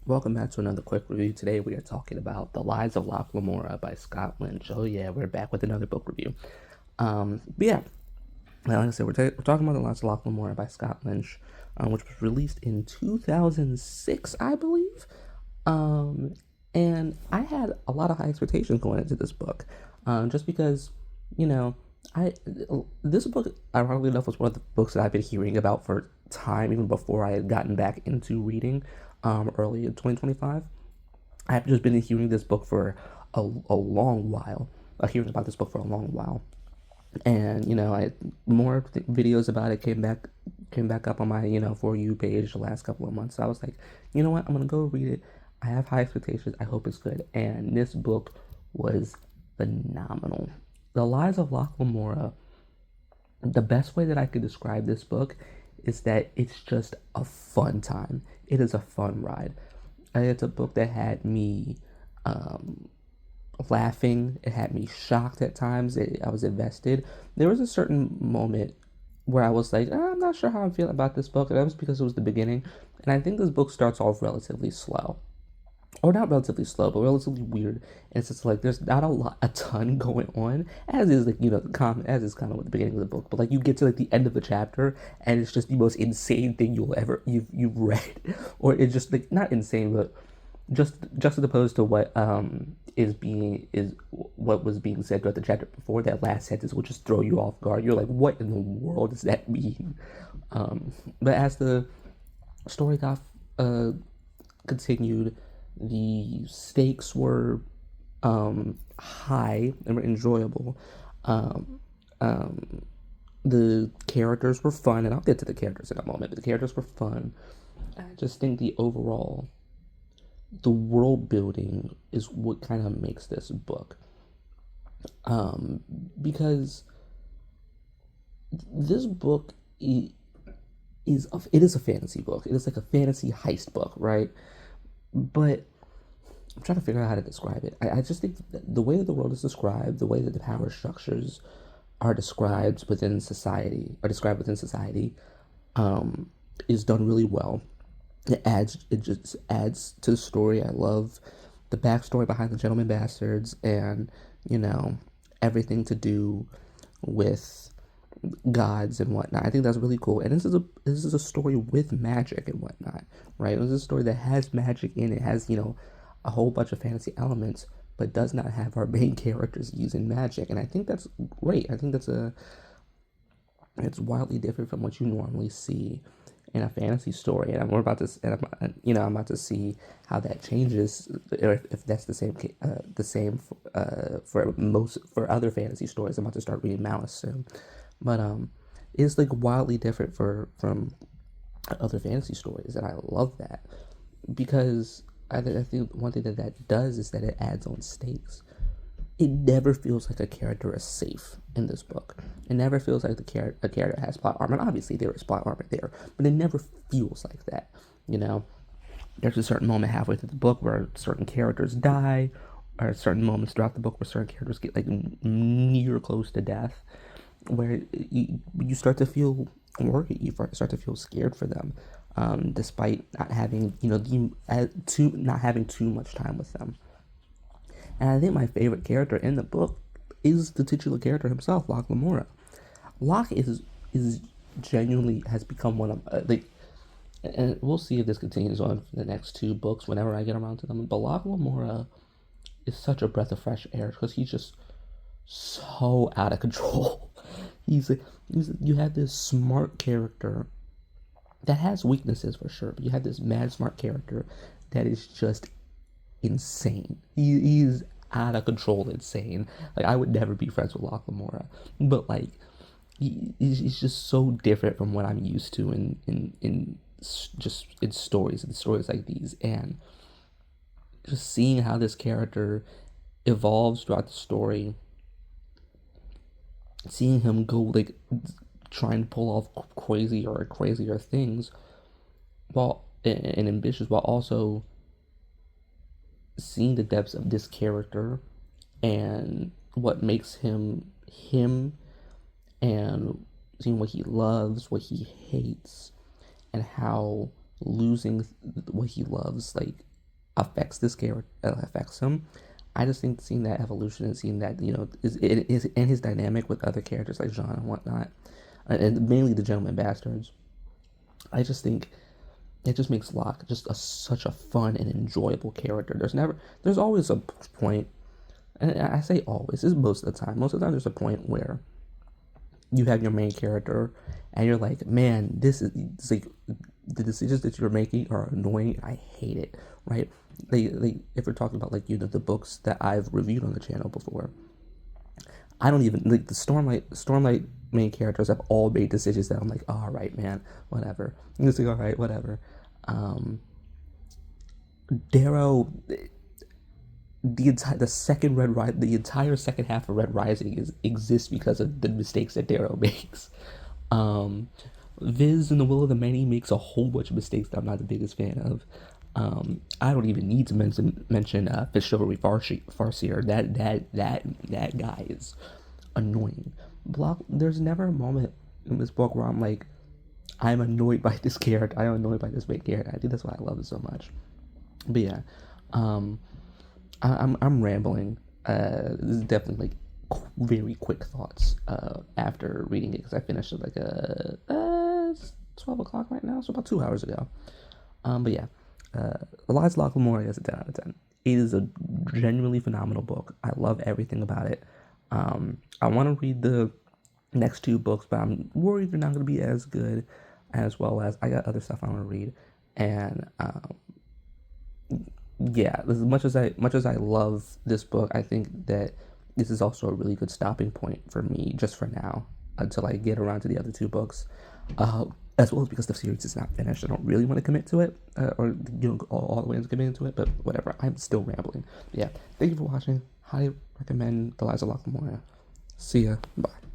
Welcome back to another quick review. Today we are talking about The Lives of Locke Lamora by Scott Lynch. Oh yeah, we're back with another book review. But yeah, like I said, we're talking about The Lives of Locke Lamora by Scott Lynch, which was released in 2006, I believe. Um, and I had a lot of high expectations going into this book, just because, you know, I this book, ironically enough, was one of the books that I've been hearing about for time, even before I had gotten back into reading, early in 2025. I've just been hearing this book for a long while, hearing about this book for a long while, and I more videos about it came back up on my for you page the last couple of months. So I was like, you know what, I'm gonna go read it. I have high expectations. I hope it's good. And this book was phenomenal. The Lives of Locke Lamora. The best way that I could describe this book is that it's just a fun time. It is a fun ride. It's a book that had me um, laughing. It had me shocked at times. I was invested. There was a certain moment where I was like, I'm not sure how I'm feeling about this book. And that was because it was the beginning. And I think this book starts off relatively slow. Or not relatively slow, but relatively weird. And it's just like there's not a ton going on, as is like as is kind of at the beginning of the book. But like you get to like the end of the chapter, and it's just the most insane thing you've read, or it's just like not insane, but just as opposed to what was being said throughout the chapter before. That last sentence will just throw you off guard. You're like, what in the world does that mean? But as the story got continued, the stakes were high and were enjoyable. Um, um, the characters were fun, and I'll get to the characters in a moment. But the characters were fun. I just think the world building is what kind of makes this book. Um, because this book it is a fantasy book. It is like a fantasy heist book, right? But I'm trying to figure out how to describe it. I just think that the way that the world is described, the way that the power structures are described within society, um, is done really well. It just adds to the story. I love the backstory behind the Gentleman Bastards, and you know everything to do with gods and whatnot. I think that's really cool. And this is a story with magic and whatnot, right? This is a story that has magic in it, has a whole bunch of fantasy elements, but does not have our main characters using magic. And I think that's great. I think it's wildly different from what you normally see in a fantasy story. And we're about to, and I'm about to see how that changes, or if that's the same for other fantasy stories. I'm about to start reading Malice soon, but it's like wildly different from other fantasy stories, and I love that because I think one thing that does is that it adds on stakes. It never feels like a character is safe in this book. It never feels like a character has plot armor. And obviously, there is plot armor there, but it never feels like that. You know, there's a certain moment halfway through the book where certain characters die, or certain moments throughout the book where certain characters get like near close to death, where you start to feel worried, you start to feel scared for them, despite not having not having too much time with them. And I think my favorite character in the book is the titular character himself, Locke Lamora. Locke is genuinely has become one of and we'll see if this continues on for the next two books whenever I get around to them. But Locke Lamora is such a breath of fresh air because he's just so out of control. You have this smart character that has weaknesses for sure, but you have this mad smart character that is just insane. He's out of control insane. Like I would never be friends with Locke Lamora, but like he's just so different from what I'm used to in just in stories like these, and just seeing how this character evolves throughout the story, seeing him go like trying to pull off crazier things while and ambitious, while also seeing the depths of this character and what makes him him, and seeing what he loves, what he hates, and how losing what he loves like affects this character, affects him. I just think seeing that evolution and seeing that, is and his dynamic with other characters like Jean and whatnot, and mainly the Gentleman Bastards. I just think it just makes Locke just such a fun and enjoyable character. There's always a point, and I say always, it's most of the time. Most of the time, there's a point where you have your main character, and you're like, man, it's like the decisions that you're making are annoying. I hate it, right? If we're talking about like the books that I've reviewed on the channel before, I don't even like the Stormlight main characters have all made decisions that I'm like, all right, man, whatever. It's like, all right, whatever. Darrow, the entire second half of Red Rising exists because of the mistakes that Darrow makes. Viz in the Will of the Many makes a whole bunch of mistakes that I'm not the biggest fan of. I don't even need to mention Fish Chivalry Farseer. That guy is annoying. There's never a moment in this book where I'm like, I'm annoyed by this character. I'm annoyed by this main character. I think that's why I love it so much. But yeah, I'm rambling. This is definitely like very quick thoughts after reading it because I finished it like 12 o'clock right now, so about 2 hours ago. But yeah, Eliza Locke Lamora is a 10 out of 10. It is a genuinely phenomenal book. I love everything about it. I want to read the next two books, but I'm worried they're not going to be as good, as well as I got other stuff I want to read. And yeah, as much as I love this book, I think that this is also a really good stopping point for me just for now until I get around to the other two books. As well as because the series is not finished, I don't really want to commit to it, or go all the way into committing to it. But whatever, I'm still rambling. But yeah, thank you for watching. Highly recommend The Lies of Locke Lamora. See ya. Bye.